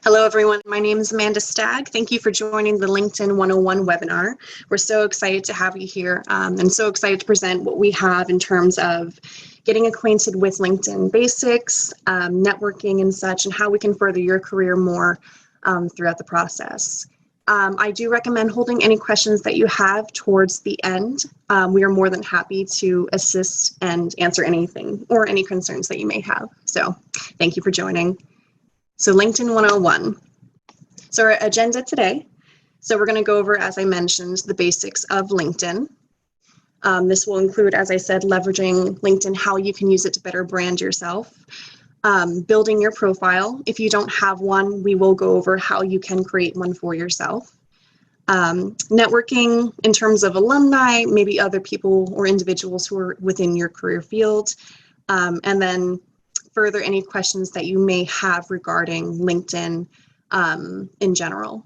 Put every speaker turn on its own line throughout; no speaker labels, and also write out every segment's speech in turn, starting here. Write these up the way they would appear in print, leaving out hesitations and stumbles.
Hello, everyone. My name is Amanda Stagg. Thank you for joining the LinkedIn 101 webinar. We're so excited to have you here and so excited to present what we have in terms of getting acquainted with LinkedIn basics, networking and such, and how we can further your career more throughout the process. I do recommend holding any questions that you have towards the end. We are more than happy to assist and answer anything or any concerns that you may have. So thank you for joining. So LinkedIn 101. So our agenda today. So we're going to go over, as I mentioned, the basics of LinkedIn. This will include, as I said, leveraging LinkedIn, how you can use it to better brand yourself, building your profile. If you don't have one, we will go over how you can create one for yourself. Networking in terms of alumni, maybe other people or individuals who are within your career field, and then further any questions that you may have regarding LinkedIn in general.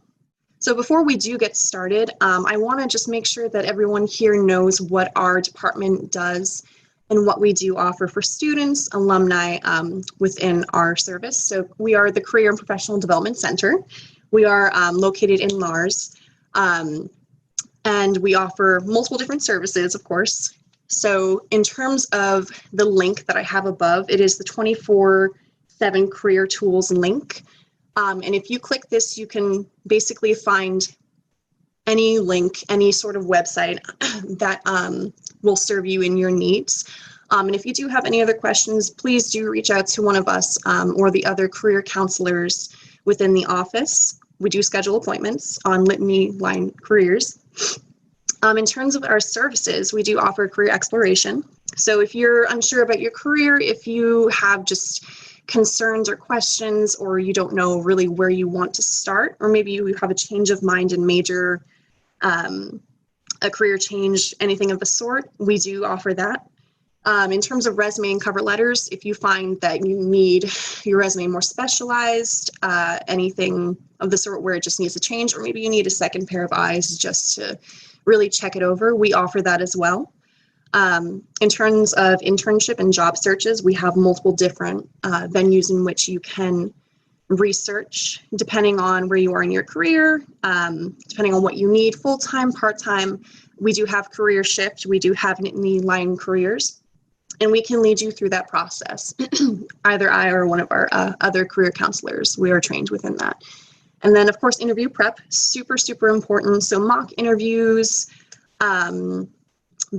So before we do get started, I want to just make sure that everyone here knows what our department does and what we do offer for students, alumni within our service. So we are the Career and Professional Development Center. We are located in Mars, and we offer multiple different services, of course. So in terms of the link that I have above, it is the 24/7 Career Tools link. And if you click this, you can basically find any link, any sort of website that will serve you in your needs. And if you do have any other questions, please do reach out to one of us or the other career counselors within the office. We do schedule appointments on Litany Line Careers. In terms of our services, we do offer career exploration. So if you're unsure about your career, if you have just concerns or questions, or you don't know really where you want to start, or maybe you have a change of mind and major a career change, anything of the sort, we do offer that. In terms of resume and cover letters, if you find that you need your resume more specialized, anything of the sort where it just needs a change, or maybe you need a second pair of eyes just to really check it over, we offer that as well. In terms of internship and job searches, we have multiple different venues in which you can research depending on where you are in your career, depending on what you need, full-time, part-time. We do have career shift, we do have Litany Line Careers, and we can lead you through that process. Either I or one of our other career counselors, we are trained within that. And then, of course, interview prep, super, super important. So mock interviews,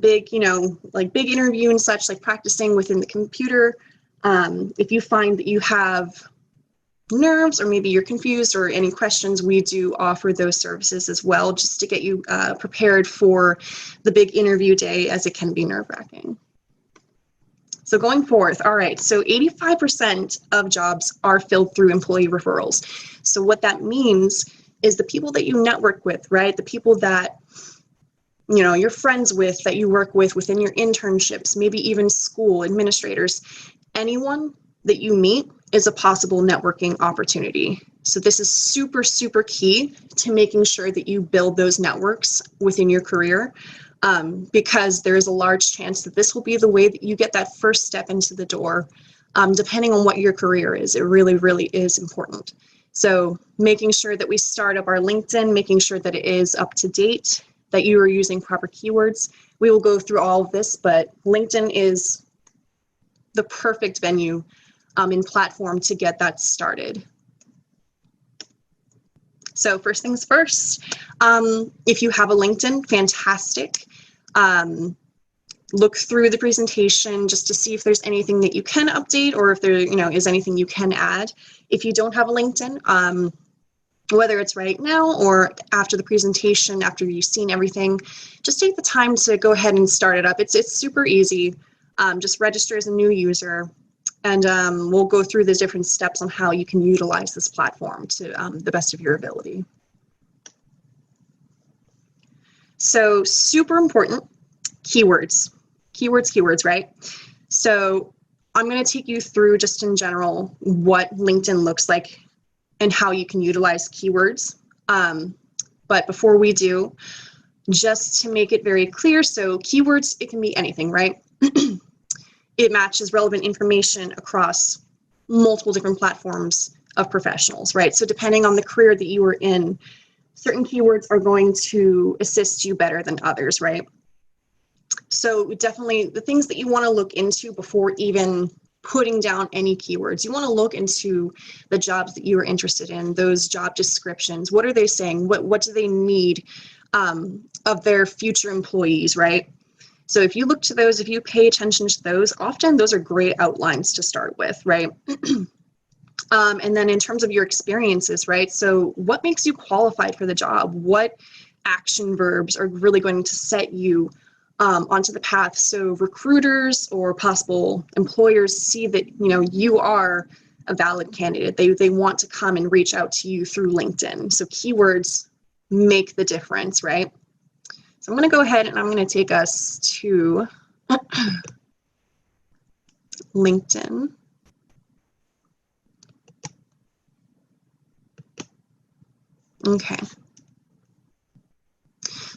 big interview and such, like practicing within the computer. If you find that you have nerves or maybe you're confused or any questions, we do offer those services as well, just to get you prepared for the big interview day, as it can be nerve-wracking. So going forth, all right, so 85% of jobs are filled through employee referrals. So what that means is the people that you network with, right? The people that, you know, you're friends with, that you work with within your internships, maybe even school administrators, anyone that you meet is a possible networking opportunity. So this is super, super key to making sure that you build those networks within your career. Because there's a large chance that this will be the way that you get that first step into the door, depending on what your career is. It really, really is important. So making sure that we start up our LinkedIn, making sure that it is up to date, that you are using proper keywords. We will go through all of this, but LinkedIn is the perfect venue and platform to get that started. So first things first, if you have a LinkedIn, fantastic. Look through the presentation just to see if there's anything that you can update or if there, is anything you can add. If you don't have a LinkedIn, whether it's right now or after the presentation, after you've seen everything, just take the time to go ahead and start it up. It's super easy. Just register as a new user, and we'll go through the different steps on how you can utilize this platform to the best of your ability. So super important, keywords, right? So I'm going to take you through just in general what LinkedIn looks like and how you can utilize keywords. But before we do, just to make it very clear, so keywords, it can be anything, right? It matches relevant information across multiple different platforms of professionals, right? So depending on the career that you are in, certain keywords are going to assist you better than others, right? So definitely the things that you want to look into before even putting down any keywords, you want to look into the jobs that you are interested in, those job descriptions. What are they saying? What do they need of their future employees, right? So if you look to those, if you pay attention to those, often those are great outlines to start with, right? And then in terms of your experiences, right? So what makes you qualified for the job? What action verbs are really going to set you onto the path, so recruiters or possible employers see that you are a valid candidate. They want to come and reach out to you through LinkedIn. So keywords make the difference, right? So I'm going to go ahead and I'm going to take us to LinkedIn. Okay.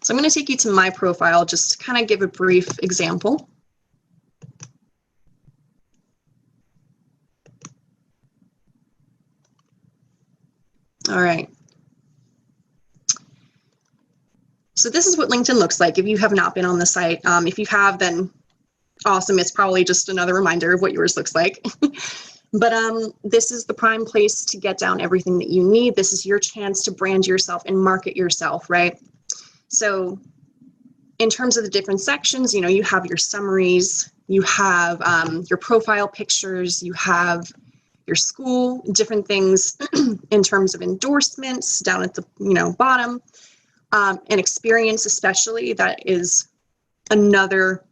So I'm going to take you to my profile just to kind of give a brief example. All right. So this is what LinkedIn looks like if you have not been on the site. If you have, then awesome. It's probably just another reminder of what yours looks like. But this is the prime place to get down everything that you need. This is your chance to brand yourself and market yourself, right? So in terms of the different sections, you have your summaries, you have your profile pictures, you have your school, different things in terms of endorsements down at the bottom, and experience especially. That is another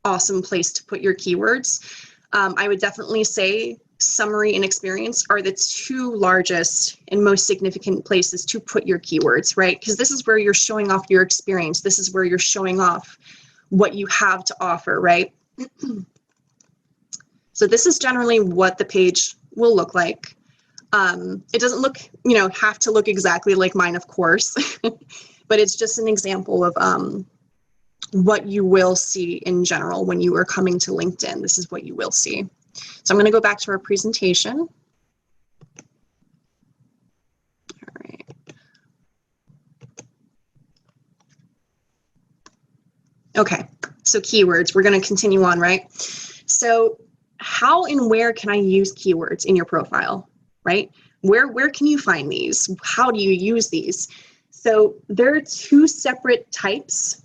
awesome place to put your keywords. I would definitely say summary and experience are the two largest and most significant places to put your keywords, right? Because this is where you're showing off your experience. This is where you're showing off what you have to offer, right? So this is generally what the page will look like. It doesn't look, have to look exactly like mine, of course, but it's just an example of what you will see in general when you are coming to LinkedIn. This is what you will see. So I'm going to go back to our presentation. All right. Okay, so keywords, we're going to continue on, right? So how and where can I use keywords in your profile, right? Where can you find these? How do you use these? So there are two separate types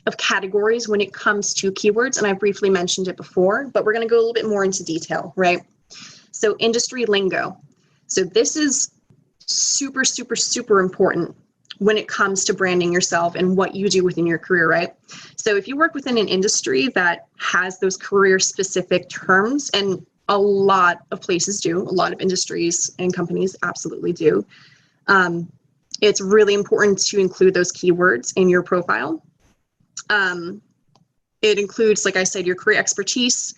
of categories when it comes to keywords, and I briefly mentioned it before, but we're going to go a little bit more into detail, right? So industry lingo. So this is super, super, super important when it comes to branding yourself and what you do within your career, right? So if you work within an industry that has those career-specific terms, and a lot of places do, a lot of industries and companies absolutely do, it's really important to include those keywords in your profile. It includes, like I said, your career expertise,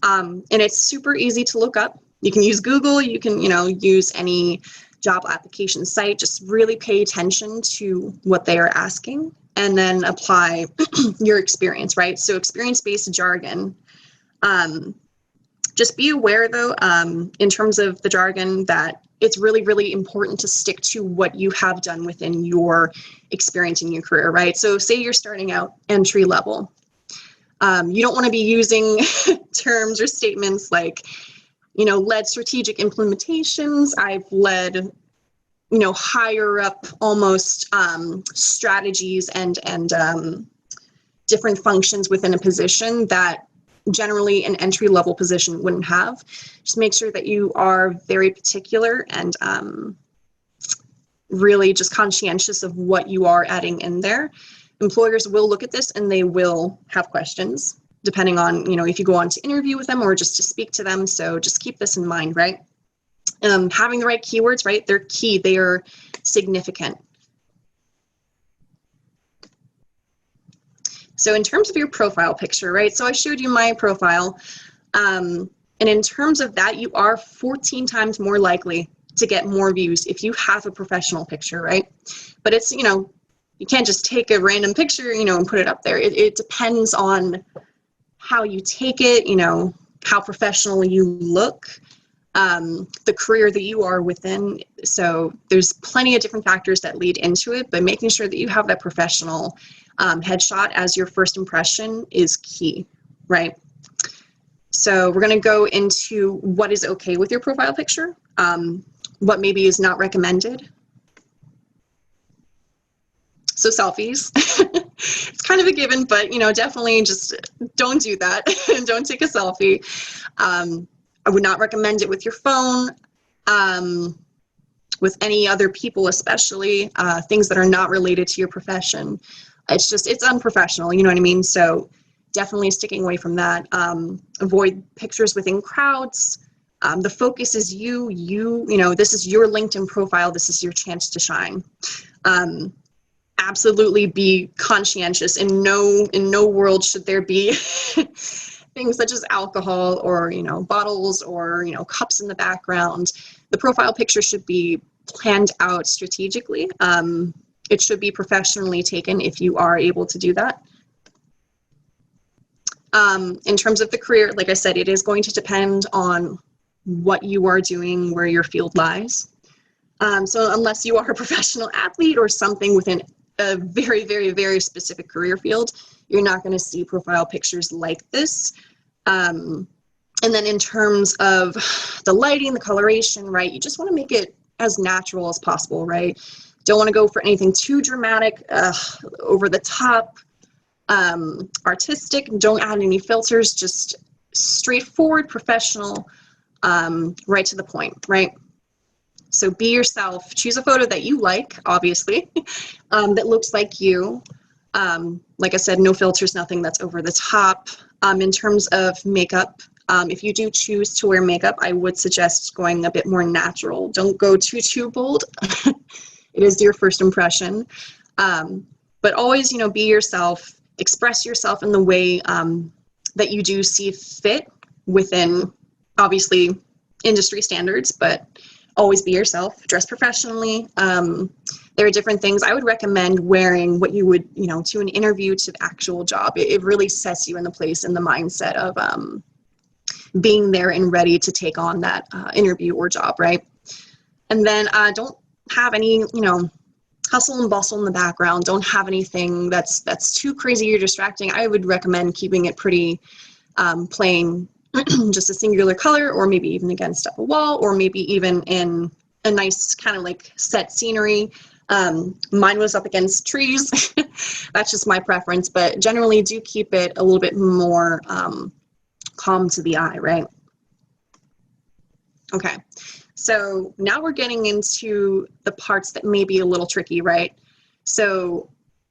and it's super easy to look up. You can use Google, you can, use any job application site. Just really pay attention to what they are asking and then apply your experience, right? So experience-based jargon. Just be aware though, in terms of the jargon, that it's really, really important to stick to what you have done within your experience in your career, right? So say you're starting out entry level. You don't want to be using terms or statements like, led strategic implementations. I've led, higher up almost strategies and different functions within a position that generally an entry level position wouldn't have. Just make sure that you are very particular and really just conscientious of what you are adding in there. Employers will look at this and they will have questions depending on, if you go on to interview with them or just to speak to them. So just keep this in mind, right? Having the right keywords, right? They're key, they are significant. So in terms of your profile picture, right? So I showed you my profile. And in terms of that, you are 14 times more likely to get more views if you have a professional picture, right? But it's, you can't just take a random picture, and put it up there. It depends on how you take it, how professional you look. the career that you are within. So there's plenty of different factors that lead into it, but making sure that you have that professional headshot as your first impression is key, right? So we're going to go into what is okay with your profile picture, what maybe is not recommended. So selfies, it's kind of a given, but definitely just don't do that. Don't take a selfie. I would not recommend it with your phone, with any other people, especially things that are not related to your profession. It's unprofessional, you know what I mean? So definitely sticking away from that. Avoid pictures within crowds. The focus is you, this is your LinkedIn profile. This is your chance to shine. Absolutely be conscientious. In no world should there be things such as alcohol or, bottles or, cups in the background. The profile picture should be planned out strategically. It should be professionally taken if you are able to do that. In terms of the career, like I said, it is going to depend on what you are doing, where your field lies. So unless you are a professional athlete or something within a very, very, very specific career field, you're not going to see profile pictures like this. And then in terms of the lighting, the coloration, right, you just want to make it as natural as possible, right? Don't want to go for anything too dramatic, over the top, artistic. Don't add any filters, just straightforward, professional, right to the point, right? So be yourself. Choose a photo that you like, obviously, that looks like you. Like I said, no filters, nothing that's over the top. In terms of makeup, if you do choose to wear makeup, I would suggest going a bit more natural. Don't go too bold. It is your first impression. But always, be yourself. Express yourself in the way that you do see fit within, obviously, industry standards, but always be yourself. Dress professionally. There are different things. I would recommend wearing what you would, to an interview, to the actual job. It really sets you in the place and the mindset of being there and ready to take on that interview or job, right? And then don't have any, hustle and bustle in the background. Don't have anything that's too crazy or distracting. I would recommend keeping it pretty plain, just a singular color, or maybe even against a wall, or maybe even in a nice kind of like set scenery. Mine was up against trees. That's just my preference, but generally do keep it a little bit more calm to the eye, right? Okay. So now we're getting into the parts that may be a little tricky, right? So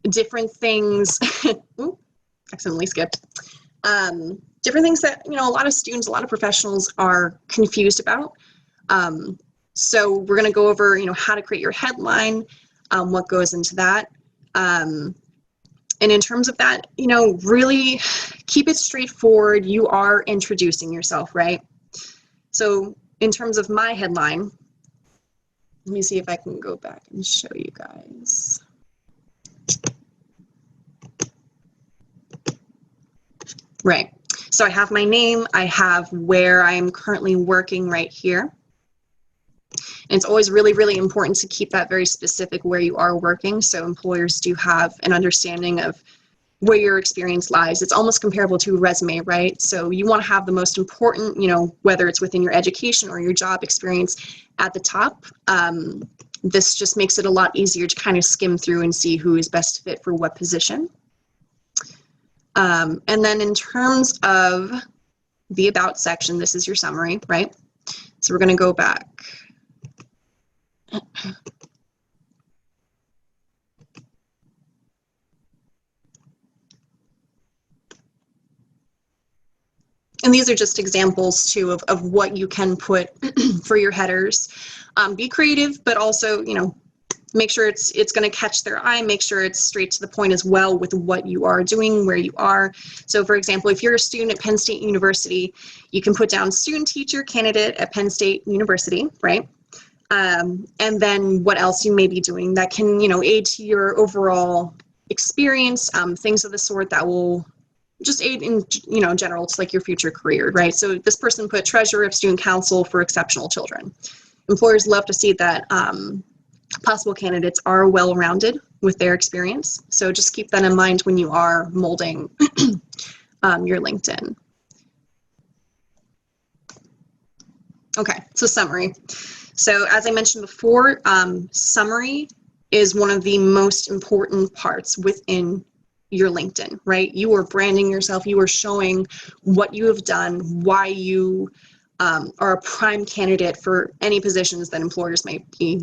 different things, ooh, accidentally skipped. Different things that, a lot of students, a lot of professionals are confused about. So we're going to go over, how to create your headline, what goes into that. And in terms of that, really keep it straightforward. You are introducing yourself, right? So in terms of my headline, let me see if I can go back and show you guys. Right. So I have my name, I have where I'm currently working right here. And it's always really, really important to keep that very specific where you are working, so employers do have an understanding of where your experience lies. It's almost comparable to a resume, right? So you want to have the most important, whether it's within your education or your job experience at the top. This just makes it a lot easier to kind of skim through and see who is best fit for what position. And then in terms of the about section, this is your summary, right? So we're going to go back. And these are just examples too of what you can put for your headers. Be creative, but also, make sure it's going to catch their eye. Make sure it's straight to the point as well with what you are doing, where you are. So for example, if you're a student at Penn State University, you can put down student teacher candidate at Penn State University, right? And then what else you may be doing that can, aid to your overall experience, things of the sort that will, just aid in, general to like your future career, right? So this person put treasurer of student council for exceptional children. Employers love to see that possible candidates are well-rounded with their experience. So just keep that in mind when you are molding your LinkedIn. Okay, so summary. So as I mentioned before, summary is one of the most important parts within your LinkedIn, right? You are branding yourself, you are showing what you have done, why you are a prime candidate for any positions that employers might be,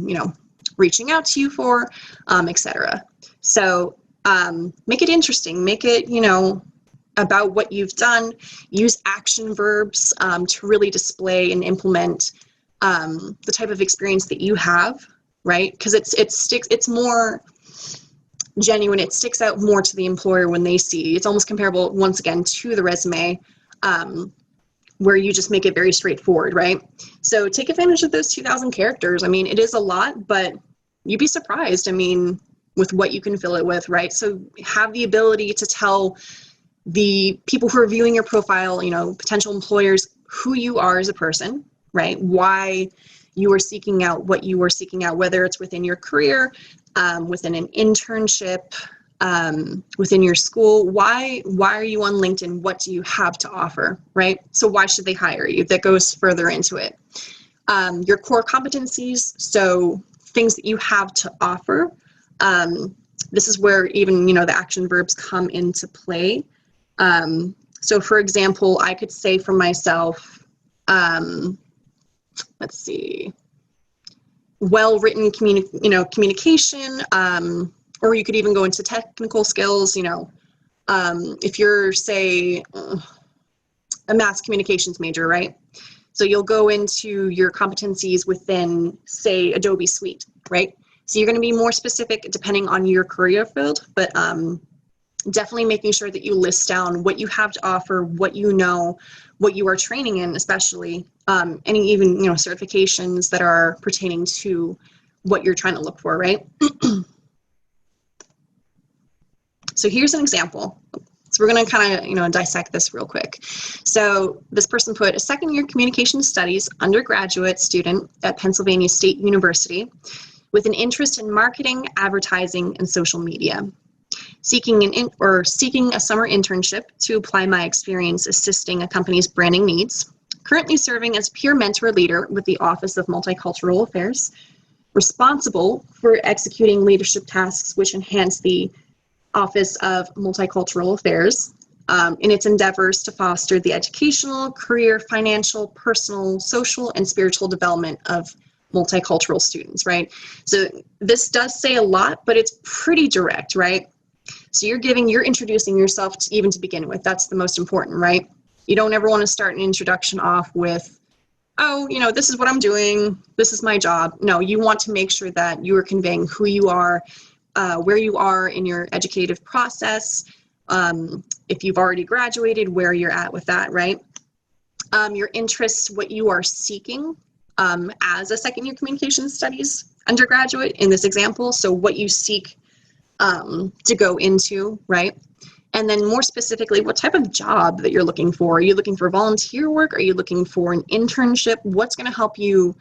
reaching out to you for, etc. So make it interesting, make it, about what you've done. Use action verbs to really display and implement the type of experience that you have, right? Because it's more genuine, it sticks out more to the employer when they see. It's almost comparable, once again, to the resume, where you just make it very straightforward, right? So take advantage of those 2,000 characters. I mean, it is a lot, but you'd be surprised, with what you can fill it with, right? So have the ability to tell the people who are viewing your profile, potential employers, who you are as a person, right? Why you are seeking out what you are seeking out, whether it's within your career, within an internship, within your school. Why are you on LinkedIn? What do you have to offer, right? So why should they hire you? That goes further into it. Your core competencies, so things that you have to offer. This is where even, the action verbs come into play. So for example, I could say for myself, let's see, well-written communication, or you could even go into technical skills, if you're, say, a mass communications major, right? So you'll go into your competencies within, say, Adobe Suite, right? So you're going to be more specific depending on your career field, but definitely making sure that you list down what you have to offer, what you know, what you are training in, especially any even, certifications that are pertaining to what you're trying to look for, right? So here's an example. So we're going to kind of, dissect this real quick. So this person put a second-year communication studies undergraduate student at Pennsylvania State University with an interest in marketing, advertising, and social media. Seeking a summer internship to apply my experience assisting a company's branding needs. Currently serving as peer mentor leader with the Office of Multicultural Affairs. Responsible for executing leadership tasks which enhance the Office of Multicultural Affairs in its endeavors to foster the educational, career, financial, personal, social, and spiritual development of multicultural students, right? So this does say a lot, but it's pretty direct, right? So you're introducing yourself even to begin with. That's the most important, right? You don't ever want to start an introduction off with, oh, this is what I'm doing, this is my job. No, you want to make sure that you are conveying who you are, where you are in your educative process, if you've already graduated, where you're at with that, right? Your interests, what you are seeking as a second-year communication studies undergraduate in this example, so what you seek to go into, right? And then more specifically, what type of job that you're looking for. Are you looking for volunteer work? Are you looking for an internship? What's going to help you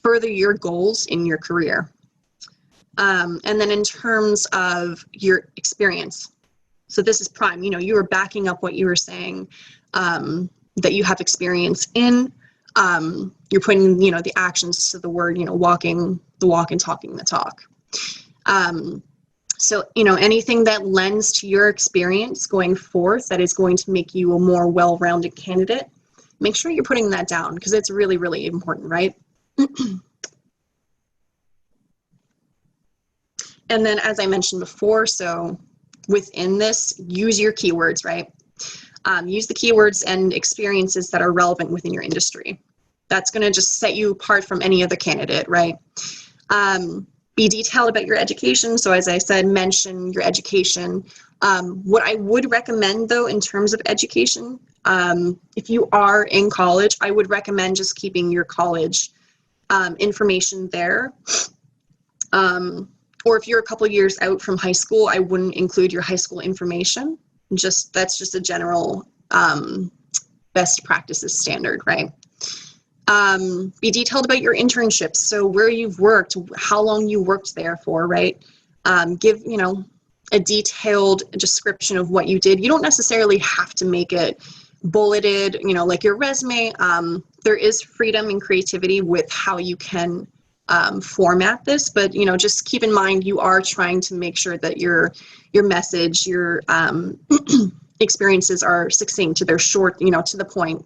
further your goals in your career? And then in terms of your experience, so this is prime, you are backing up what you were saying that you have experience in. You're putting, the actions to the word, walking the walk and talking the talk. So, anything that lends to your experience going forth that is going to make you a more well-rounded candidate, make sure you're putting that down because it's really, really important, right? And then, as I mentioned before, so within this, use your keywords, right? Use the keywords and experiences that are relevant within your industry. That's going to just set you apart from any other candidate, right? Be detailed about your education. So as I said, mention your education. What I would recommend though, in terms of education, if you are in college, I would recommend just keeping your college information there. Or if you're a couple years out from high school, I wouldn't include your high school information, That's just a general best practices standard, right? Be detailed about your internships. So where you've worked, how long you worked there for, right? Give, a detailed description of what you did. You don't necessarily have to make it bulleted, like your resume. There is freedom and creativity with how you can format this, but just keep in mind you are trying to make sure that your message, your experiences are succinct. They're short, to the point.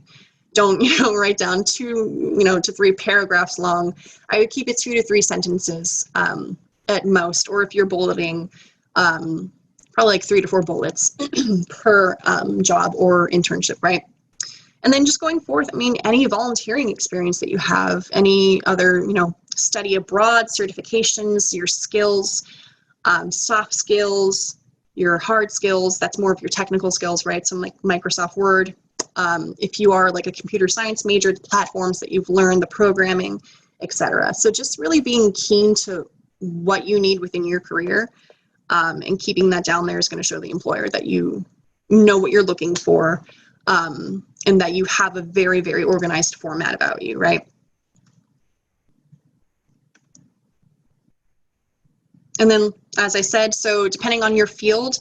Don't write down 2 to 3 paragraphs long. I would keep it 2 to 3 sentences at most, or if you're bulleting, probably like 3 to 4 bullets per job or internship, right? And then just going forth, any volunteering experience that you have, any other, study abroad, certifications, your skills, soft skills, your hard skills, that's more of your technical skills, right? So like Microsoft Word. If you are like a computer science major, the platforms that you've learned, the programming, etc. So just really being keen to what you need within your career, and keeping that down there is going to show the employer that you know what you're looking for, and that you have a very, very organized format about you, right? And then, as I said, so depending on your field,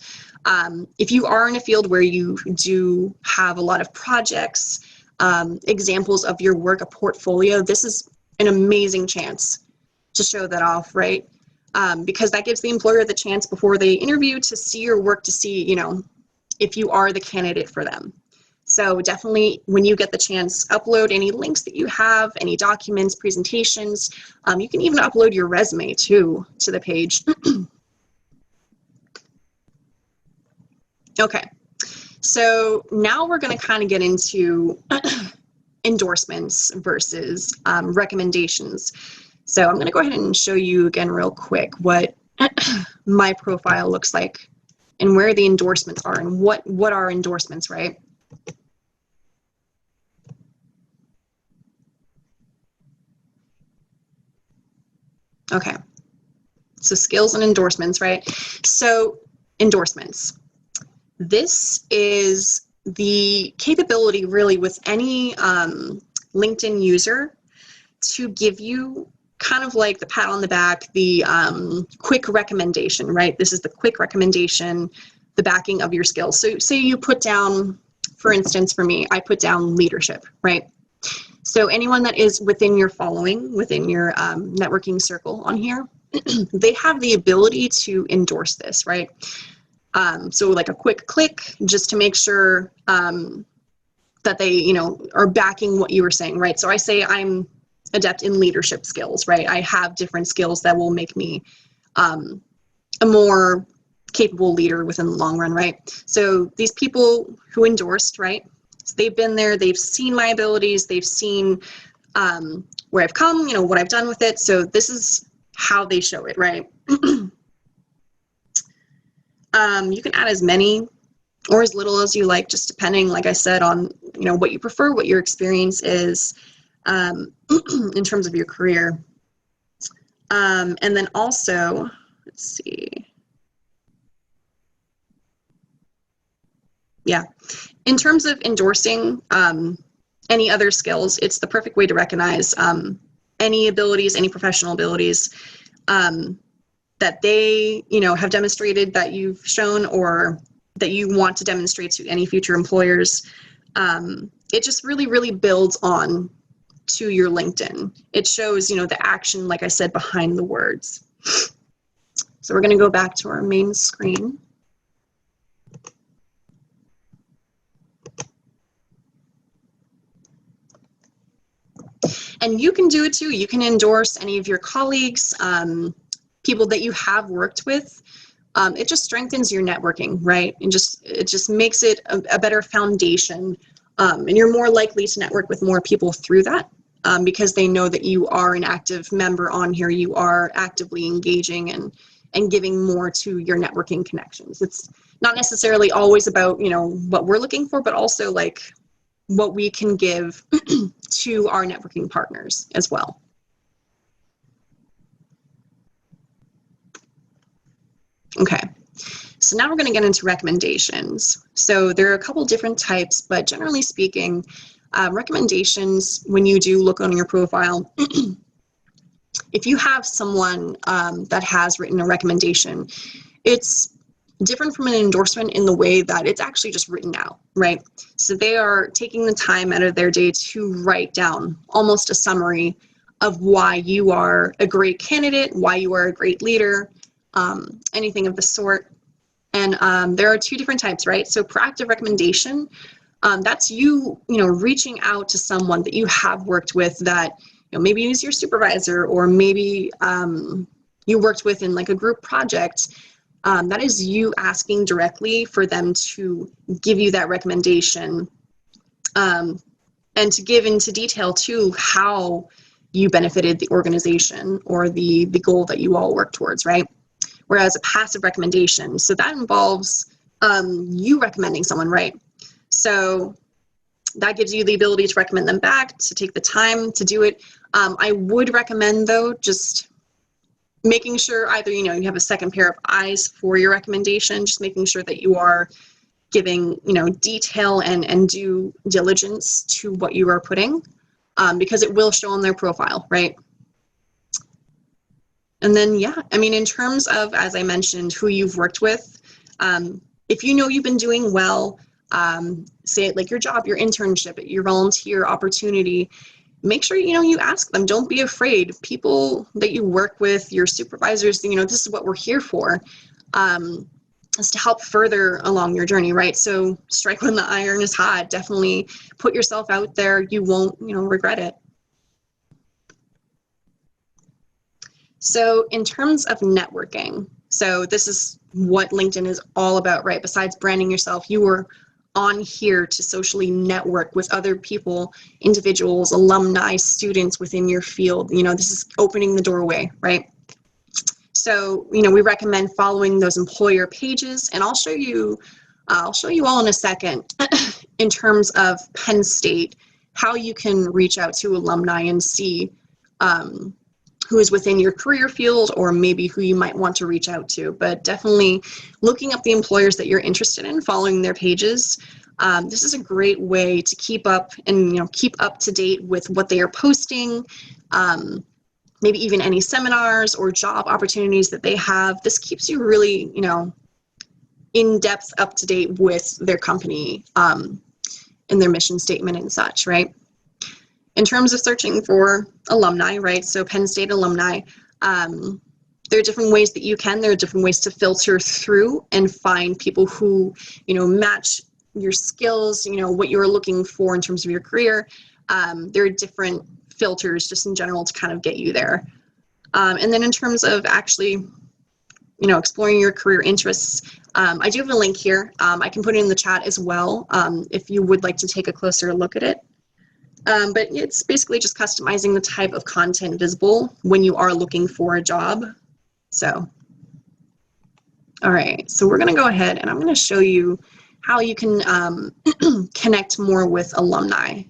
if you are in a field where you do have a lot of projects, examples of your work, a portfolio, this is an amazing chance to show that off, right? Because that gives the employer the chance before they interview to see your work, to see, if you are the candidate for them. So definitely, when you get the chance, upload any links that you have, any documents, presentations. You can even upload your resume too to the page. Okay, so now we're going to kind of get into endorsements versus recommendations. So I'm going to go ahead and show you again real quick what my profile looks like and where the endorsements are and what are endorsements, right? Okay, so skills and endorsements, right? So endorsements. This is the capability really with any LinkedIn user to give you kind of like the pat on the back, the quick recommendation, right? This is the quick recommendation, the backing of your skills. So say you put down, for instance, for me, I put down leadership, right? So anyone that is within your following, within your networking circle on here, they have the ability to endorse this, right? So like a quick click just to make sure that they, are backing what you were saying, right? So I say I'm adept in leadership skills, right? I have different skills that will make me a more capable leader within the long run, right? So these people who endorsed, right? So they've been there, they've seen my abilities, they've seen where I've come, what I've done with it. So this is how they show it, right? You can add as many or as little as you like, just depending, like I said, on what you prefer, what your experience is in terms of your career. And then also, let's see. Yeah, in terms of endorsing any other skills, it's the perfect way to recognize any abilities, any professional abilities that they, have demonstrated that you've shown or that you want to demonstrate to any future employers. It just really, really builds on to your LinkedIn. It shows, the action, like I said, behind the words. So we're going to go back to our main screen. And you can do it too. You can endorse any of your colleagues, people that you have worked with. It just strengthens your networking, right? And it just makes it a better foundation. And you're more likely to network with more people through that because they know that you are an active member on here. You are actively engaging and giving more to your networking connections. It's not necessarily always about, what we're looking for, but also like what we can give to our networking partners as well. Okay, So now we're going to get into recommendations. So there are a couple different types, but generally speaking, recommendations, when you do look on your profile, if you have someone that has written a recommendation, it's different from an endorsement in the way that it's actually just written out, right? So they are taking the time out of their day to write down almost a summary of why you are a great candidate, why you are a great leader, anything of the sort. And there are two different types, right? So proactive recommendation, that's you reaching out to someone that you have worked with that, maybe is your supervisor, or maybe you worked with in like a group project. That is you asking directly for them to give you that recommendation, and to give into detail too how you benefited the organization or the goal that you all work towards, right? Whereas a passive recommendation, so that involves you recommending someone, right? So that gives you the ability to recommend them back, to take the time to do it. I would recommend, though, just making sure either, you have a second pair of eyes for your recommendation, just making sure that you are giving, detail and due diligence to what you are putting, because it will show on their profile, right? And then, yeah, in terms of, as I mentioned, who you've worked with, if you've been doing well, say it like your job, your internship, your volunteer opportunity, make sure, you ask them. Don't be afraid. People that you work with, your supervisors, this is what we're here for, is to help further along your journey, right? So strike when the iron is hot. Definitely put yourself out there. You won't, regret it. So in terms of networking, so this is what LinkedIn is all about, right? Besides branding yourself, you are on here to socially network with other people, individuals, alumni, students within your field. This is opening the doorway, right? So, we recommend following those employer pages, and I'll show you all in a second in terms of Penn State, how you can reach out to alumni and see who is within your career field, or maybe who you might want to reach out to. But definitely looking up the employers that you're interested in, following their pages. This is a great way to keep up and keep up to date with what they are posting, maybe even any seminars or job opportunities that they have. This keeps you really, in depth, up to date with their company and their mission statement and such, right? In terms of searching for alumni, right? So Penn State alumni, there are different ways that you can. There are different ways to filter through and find people who, match your skills, what you're looking for in terms of your career. There are different filters just in general to kind of get you there. And then in terms of actually, exploring your career interests, I do have a link here. I can put it in the chat as well if you would like to take a closer look at it. But it's basically just customizing the type of content visible when you are looking for a job. So, all right, so we're going to go ahead and I'm going to show you how you can connect more with alumni.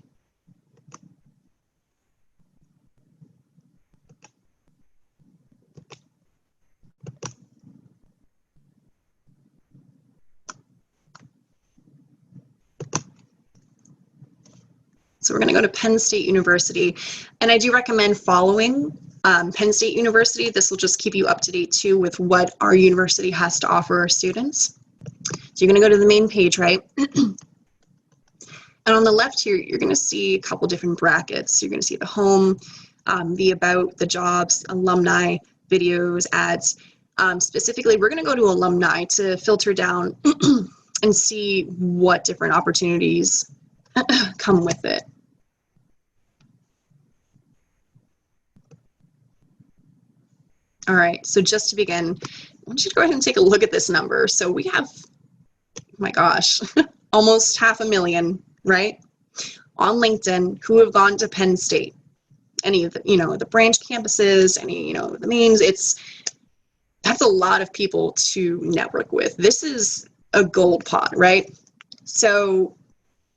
So we're going to go to Penn State University, and I do recommend following Penn State University. This will just keep you up to date too with what our university has to offer our students. So you're going to go to the main page, right? And on the left here, you're going to see a couple different brackets. You're going to see the home, the about, the jobs, alumni, videos, ads. Specifically, we're going to go to alumni to filter down and see what different opportunities come with it. All right, so just to begin, I want you to go ahead and take a look at this number. So we have, oh my gosh, almost 500,000, right, on LinkedIn who have gone to Penn State. Any of the, the branch campuses, any, the mains, that's a lot of people to network with. This is a gold pot, right? So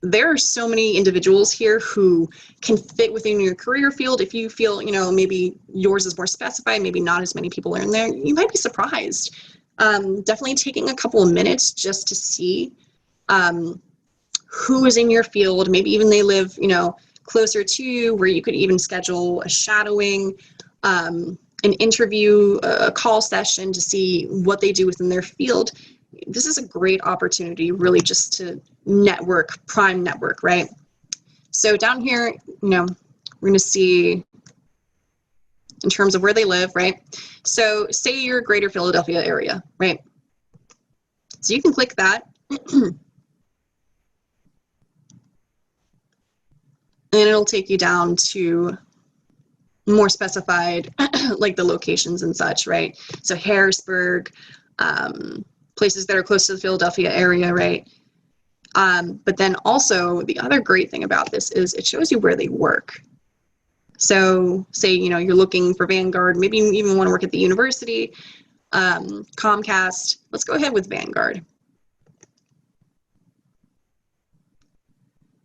there are so many individuals here who can fit within your career field. If you feel, maybe yours is more specified, maybe not as many people are in there, you might be surprised. definitely taking a couple of minutes just to see who is in your field. Maybe even they live, closer to you, where you could even schedule a shadowing, an interview, a call session to see what they do within their field. This is a great opportunity, really, just to network, prime network, right? So down here, we're going to see in terms of where they live, right? So say you're greater Philadelphia area, right? So you can click that. And it'll take you down to more specified, like the locations and such, right? So Harrisburg, places that are close to the Philadelphia area, right? But then also the other great thing about this is it shows you where they work. So say, you're looking for Vanguard, maybe you even want to work at the university, Comcast, let's go ahead with Vanguard.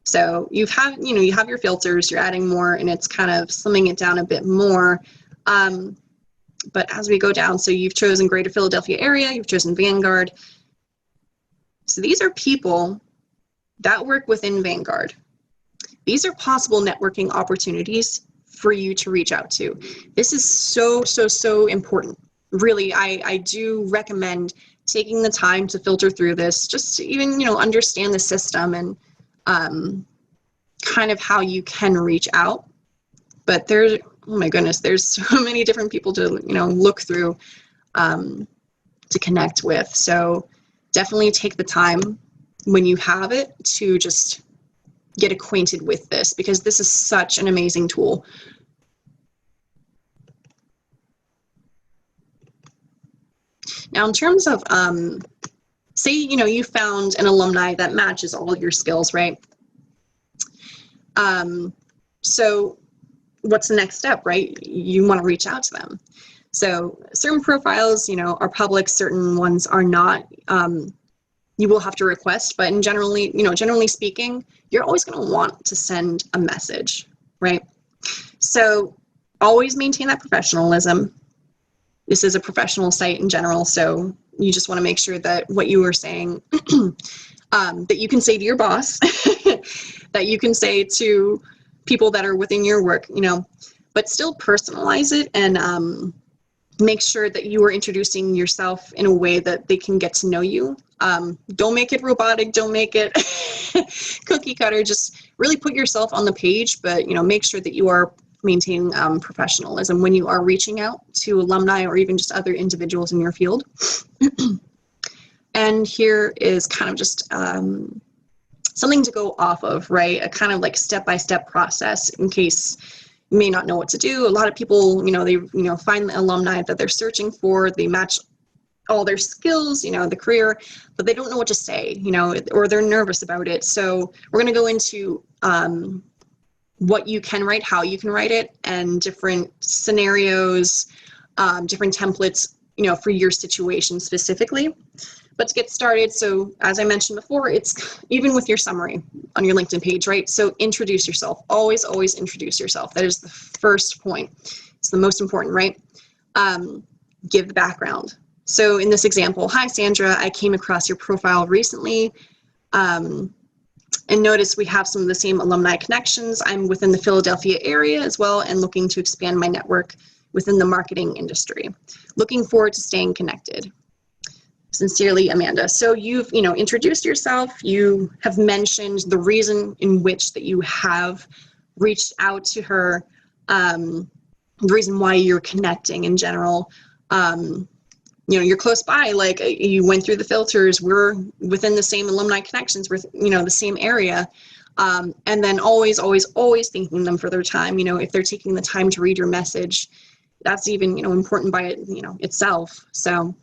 So you have your filters, you're adding more, and it's kind of slimming it down a bit more. But as we go down, so you've chosen Greater Philadelphia area, you've chosen Vanguard. So these are people that work within Vanguard. These are possible networking opportunities for you to reach out to. This is so, so, so important. Really, I do recommend taking the time to filter through this, just to even, understand the system and kind of how you can reach out. But there's, oh my goodness, there's so many different people to, look through, to connect with. So definitely take the time when you have it to just get acquainted with this, because this is such an amazing tool. Now, in terms of, say, you found an alumni that matches all your skills, right? So what's the next step, right? You want to reach out to them. So certain profiles, are public, certain ones are not. You will have to request, but generally speaking, you're always going to want to send a message, right? So always maintain that professionalism. This is a professional site in general, so you just want to make sure that what you are saying, that you can say to your boss, that you can say to people that are within your work, but still personalize it and make sure that you are introducing yourself in a way that they can get to know you. Don't make it robotic, don't make it cookie cutter, just really put yourself on the page, but make sure that you are maintaining professionalism when you are reaching out to alumni or even just other individuals in your field. And here is kind of just something to go off of, right? A kind of like step-by-step process in case you may not know what to do. A lot of people, they find the alumni that they're searching for, they match all their skills, the career, but they don't know what to say, or they're nervous about it. So we're going to go into what you can write, how you can write it, and different scenarios, different templates, for your situation specifically. But to get started, so as I mentioned before, it's even with your summary on your LinkedIn page, right? So introduce yourself. Always introduce yourself. That is the first point. It's the most important, right? Give the background. So in this example, hi, Sandra, I came across your profile recently. And notice we have some of the same alumni connections. I'm within the Philadelphia area as well and looking to expand my network within the marketing industry. Looking forward to staying connected. Sincerely, Amanda. So you've, introduced yourself. You have mentioned the reason in which that you have reached out to her, the reason why you're connecting in general. You're close by, like you went through the filters, we're within the same alumni connections, we're, the same area. And then always thanking them for their time. If they're taking the time to read your message, that's even, important by it, itself. So,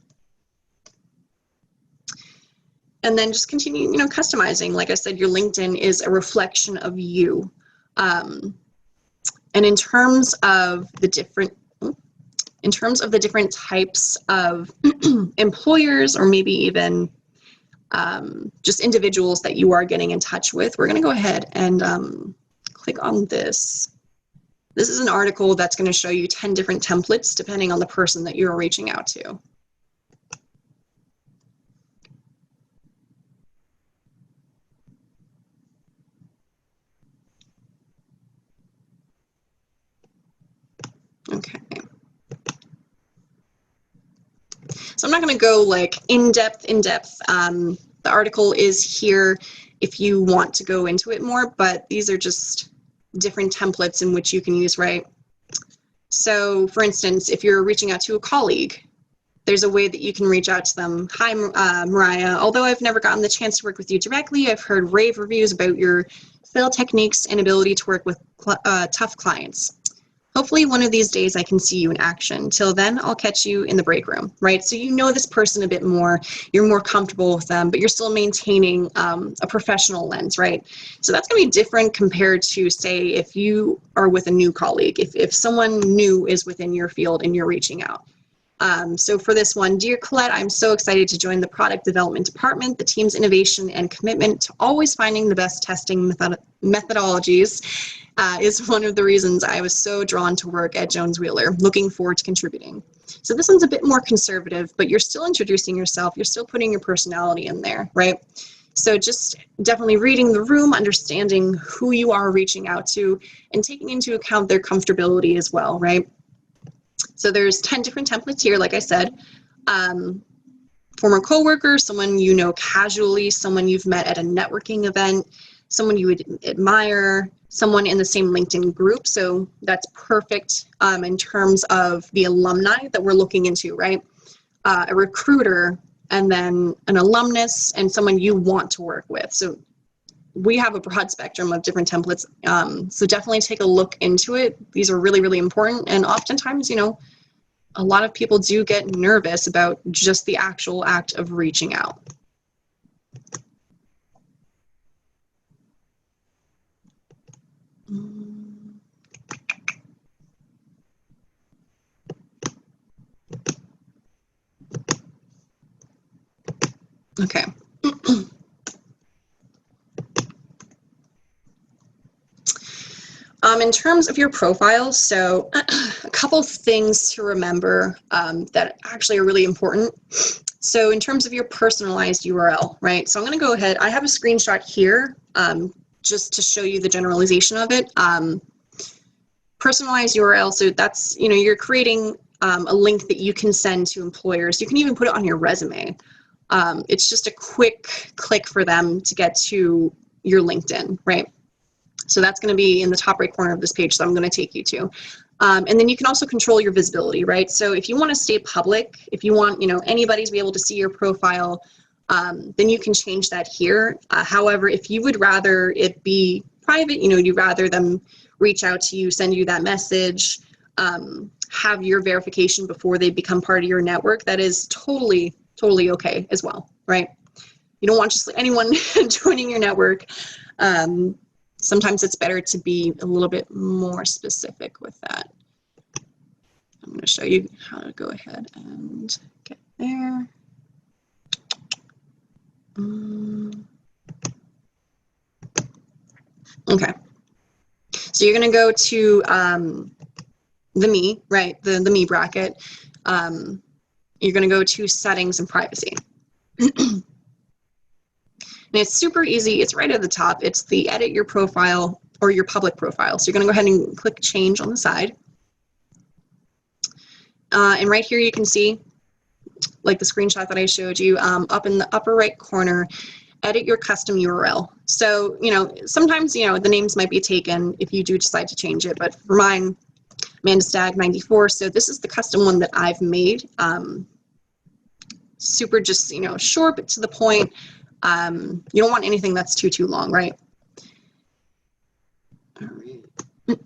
and then just continue, customizing. Like I said, your LinkedIn is a reflection of you. And in terms of the different types of employers, or maybe even just individuals that you are getting in touch with, we're going to go ahead and click on this. This is an article that's going to show you 10 different templates depending on the person that you're reaching out to. Okay. So I'm not going to go like in depth. The article is here if you want to go into it more, but these are just different templates in which you can use, right? So for instance, if you're reaching out to a colleague, there's a way that you can reach out to them. Hi, Mariah. Although I've never gotten the chance to work with you directly, I've heard rave reviews about your sale techniques and ability to work with tough clients. Hopefully one of these days I can see you in action. Till then, I'll catch you in the break room, right? So you know this person a bit more, you're more comfortable with them, but you're still maintaining a professional lens, right? So that's gonna be different compared to, say, if you are with a new colleague, if someone new is within your field and you're reaching out. So for this one, Dear Colette, I'm so excited to join the product development department. The team's innovation and commitment to always finding the best testing methodologies is one of the reasons I was so drawn to work at Jones Wheeler. Looking forward to contributing. So this one's a bit more conservative, but you're still introducing yourself. You're still putting your personality in there, right? So just definitely reading the room, understanding who you are reaching out to, and taking into account their comfortability as well, right? So there's 10 different templates here, like I said. Former coworker, someone you know casually, someone you've met at a networking event, someone you would admire, someone in the same LinkedIn group. So that's perfect in terms of the alumni that we're looking into, right? A recruiter, and then an alumnus, and someone you want to work with. So we have a broad spectrum of different templates. So definitely take a look into it. These are really, really important. And oftentimes, you know, a lot of people do get nervous about just the actual act of reaching out. Okay. In terms of your profile, so a couple things to remember that actually are really important. So in terms of your personalized URL, right? So I'm going to go ahead. I have a screenshot here just to show you the generalization of it. Personalized URL, so that's, you know, you're creating a link that you can send to employers. You can even put it on your resume. It's just a quick click for them to get to your LinkedIn, right? So that's going to be in the top right corner of this page, so I'm going to take you to. And then you can also control your visibility, right? So if you want to stay public, if you want, you know, anybody to be able to see your profile, then you can change that here. However, if you would rather it be private, you know, you'd rather them reach out to you, send you that message, have your verification before they become part of your network, that is totally okay as well, right? You don't want just anyone joining your network. Sometimes it's better to be a little bit more specific with that. I'm going to show you how to go ahead and get there. Okay. So you're going to go to the me, right? The me bracket. You're going to go to settings and privacy. And it's super easy. It's right at the top. It's the edit your profile or your public profile. So you're going to go ahead and click change on the side. And right here you can see, like the screenshot that I showed you, up in the upper right corner, edit your custom URL. So, you know, sometimes, you know, the names might be taken if you do decide to change it. But for mine, Amanda Stagg 94. So this is the custom one that I've made. Super just, you know, short but to the point. You don't want anything that's too long, right? All right.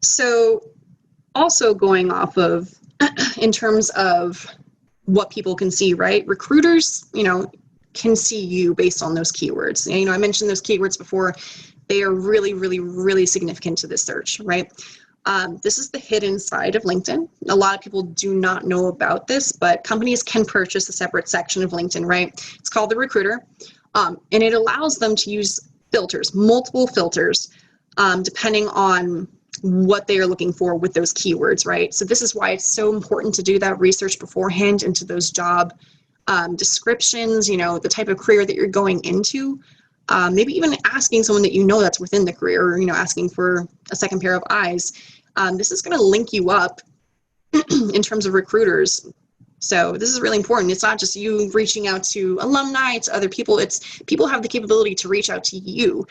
So also going off of, in terms of what people can see, right? Recruiters, you know, can see you based on those keywords. You know, I mentioned those keywords before. They are really significant to this search, right? This is the hidden side of LinkedIn. A lot of people do not know about this, but companies can purchase a separate section of LinkedIn, right? It's called the Recruiter, and it allows them to use filters, multiple filters, depending on what they are looking for with those keywords, right? So this is why it's so important to do that research beforehand into those job descriptions, you know, the type of career that you're going into. maybe even asking someone that you know that's within the career, or, you know, asking for a second pair of eyes. This is going to link you up in terms of recruiters. So this is really important. It's not just you reaching out to alumni, to other people. It's people have the capability to reach out to you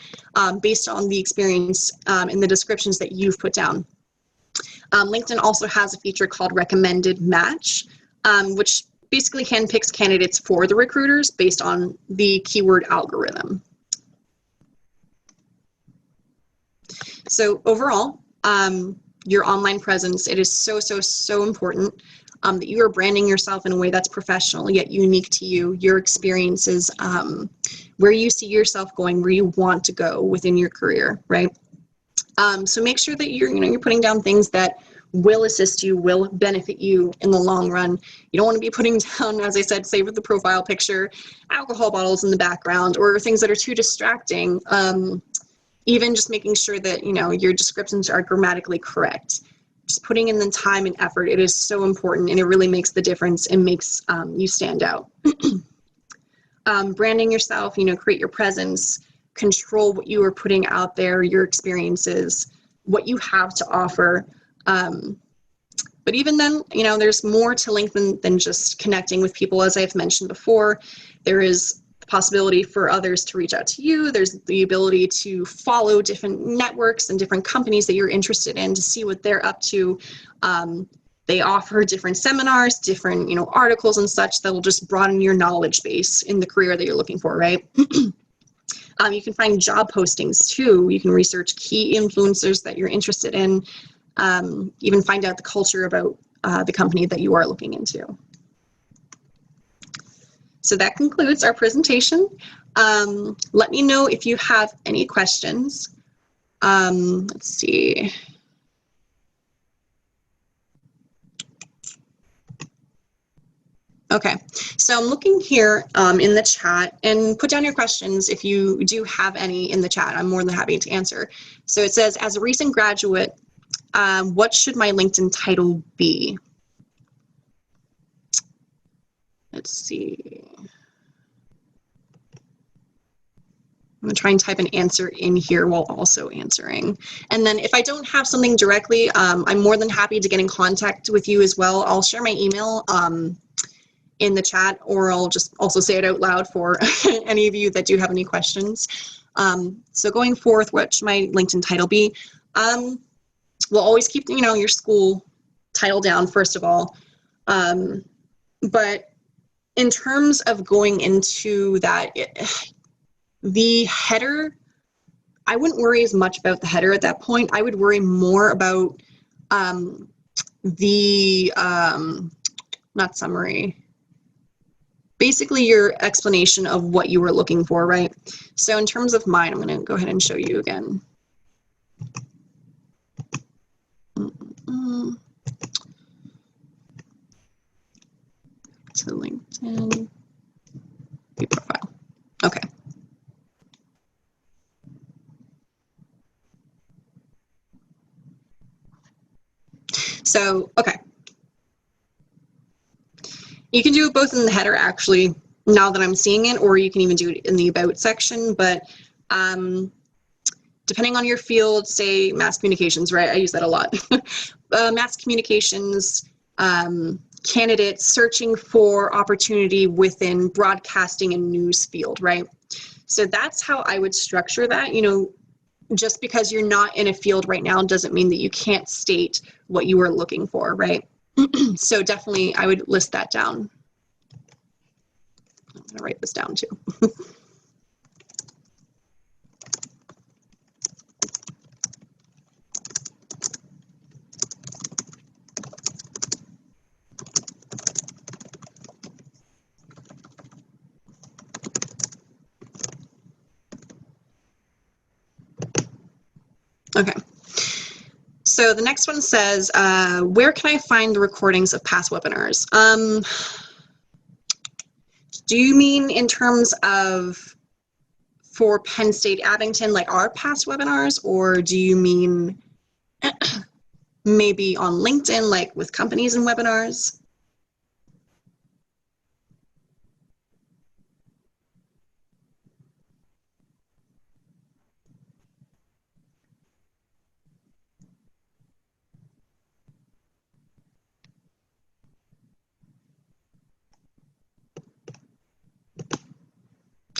based on the experience and the descriptions that you've put down. LinkedIn also has a feature called Recommended Match, which basically handpicks candidates for the recruiters based on the keyword algorithm. So overall, your online presence, it is so important that you are branding yourself in a way that's professional yet unique to you, your experiences, where you see yourself going, where you want to go within your career, right? So make sure that you're putting down things that will assist you, will benefit you in the long run. You don't want to be putting down, as I said, say with the profile picture, alcohol bottles in the background or things that are too distracting. Even just making sure that, your descriptions are grammatically correct. Just putting in the time and effort, it is so important, and it really makes the difference and makes you stand out. Branding yourself, create your presence, control what you are putting out there, your experiences, what you have to offer. But even then, there's more to LinkedIn than just connecting with people. As I've mentioned before, there is the possibility for others to reach out to you. There's the ability to follow different networks and different companies that you're interested in to see what they're up to. They offer different seminars, different, articles and such that will just broaden your knowledge base in the career that you're looking for, right? You can find job postings too. You can research key influencers that you're interested in, even find out the culture about the company that you are looking into. So that concludes our presentation. Let me know if you have any questions. Let's see. Okay, so I'm looking here in the chat, and put down your questions if you do have any in the chat. I'm more than happy to answer. So it says, as a recent graduate, what should my LinkedIn title be? Let's see. I'm gonna try and type an answer in here while also answering. And then if I don't have something directly, I'm more than happy to get in contact with you as well. I'll share my email in the chat, or I'll just also say it out loud for any of you that do have any questions. So going forth, what should my LinkedIn title be? We'll always keep, your school title down, first of all. But in terms of going into that, the header, I wouldn't worry as much about the header at that point. I would worry more about not summary, basically your explanation of what you were looking for, right? So in terms of mine, I'm going to go ahead and show you again. To LinkedIn, view profile. Okay. So, okay. You can do it both in the header, actually, now that I'm seeing it, or you can even do it in the about section. But depending on your field, say mass communications, right? I use that a lot. Mass communications, candidates searching for opportunity within broadcasting and news field, right? So that's how I would structure that. Just because you're not in a field right now doesn't mean that you can't state what you are looking for, right? So definitely I would list that down. I'm gonna write this down too. Okay. So the next one says, where can I find the recordings of past webinars? Do you mean in terms of for Penn State Abington, like our past webinars, or do you mean maybe on LinkedIn, like with companies and webinars?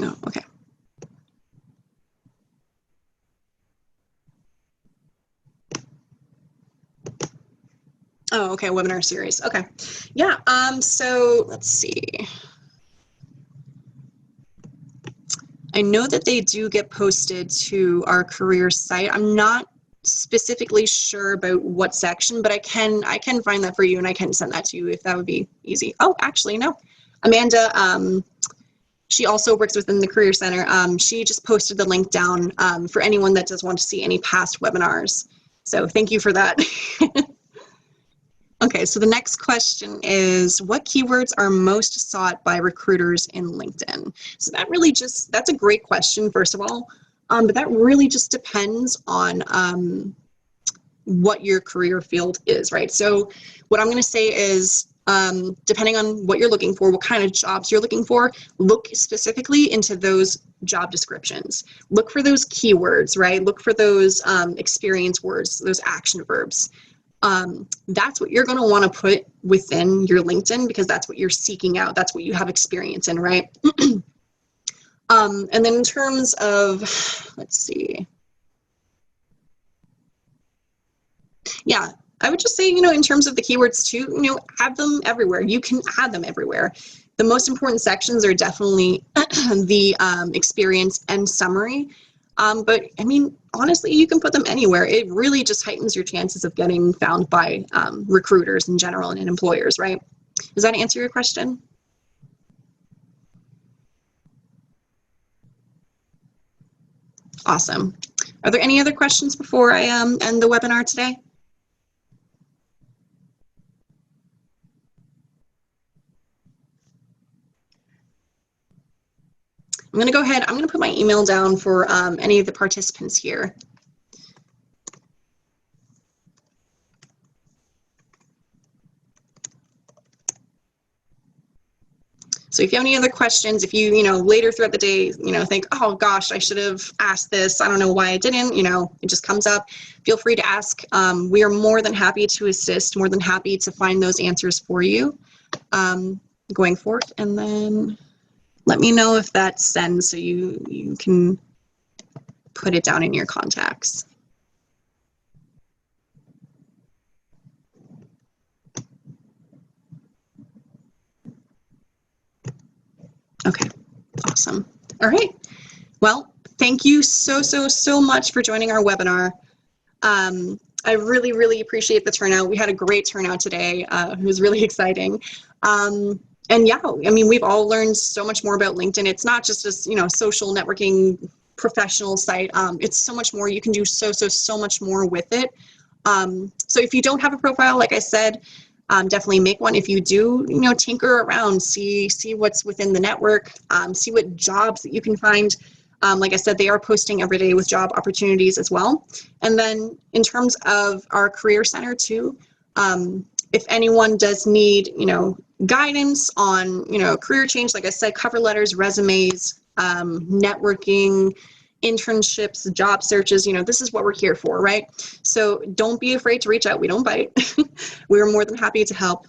Oh, okay. Oh, okay, webinar series. Okay. Yeah, so let's see. I know that they do get posted to our career site. I'm not specifically sure about what section, but I can find that for you and I can send that to you if that would be easy. Oh, actually, no. Amanda, she also works within the Career Center. She just posted the link down for anyone that does want to see any past webinars. So thank you for that. Okay, so the next question is, what keywords are most sought by recruiters in LinkedIn? So that really just, that's a great question, first of all, but that really just depends on what your career field is, right? So what I'm gonna say is, depending on what you're looking for, what kind of jobs you're looking for, look specifically into those job descriptions. Look for those keywords, right? Look for those experience words, those action verbs. That's what you're going to want to put within your LinkedIn because that's what you're seeking out. That's what you have experience in, right? And then in terms of, let's see. Yeah, I would just say, in terms of the keywords too, add them everywhere. You can add them everywhere. The most important sections are definitely the experience and summary. But I mean, honestly, you can put them anywhere. It really just heightens your chances of getting found by recruiters in general and employers, right? Does that answer your question? Awesome. Are there any other questions before I end the webinar today? I'm going to go ahead. I'm going to put my email down for any of the participants here. So if you have any other questions, if you, later throughout the day, think, oh gosh, I should have asked this. I don't know why I didn't, it just comes up. Feel free to ask. We are more than happy to assist, more than happy to find those answers for you going forth. And then let me know if that sends so you can put it down in your contacts. Okay, awesome. All right. Well, thank you so much for joining our webinar. I really, really appreciate the turnout. We had a great turnout today. It was really exciting. And yeah, I mean, we've all learned so much more about LinkedIn. It's not just a, social networking professional site. It's so much more. You can do so much more with it. So if you don't have a profile, like I said, definitely make one. If you do, tinker around, see what's within the network, see what jobs that you can find. Like I said, they are posting every day with job opportunities as well. And then in terms of our career center too, if anyone does need, guidance on, career change, like I said, cover letters, resumes, networking, internships, job searches, this is what we're here for, right? So don't be afraid to reach out. We don't bite. We're more than happy to help.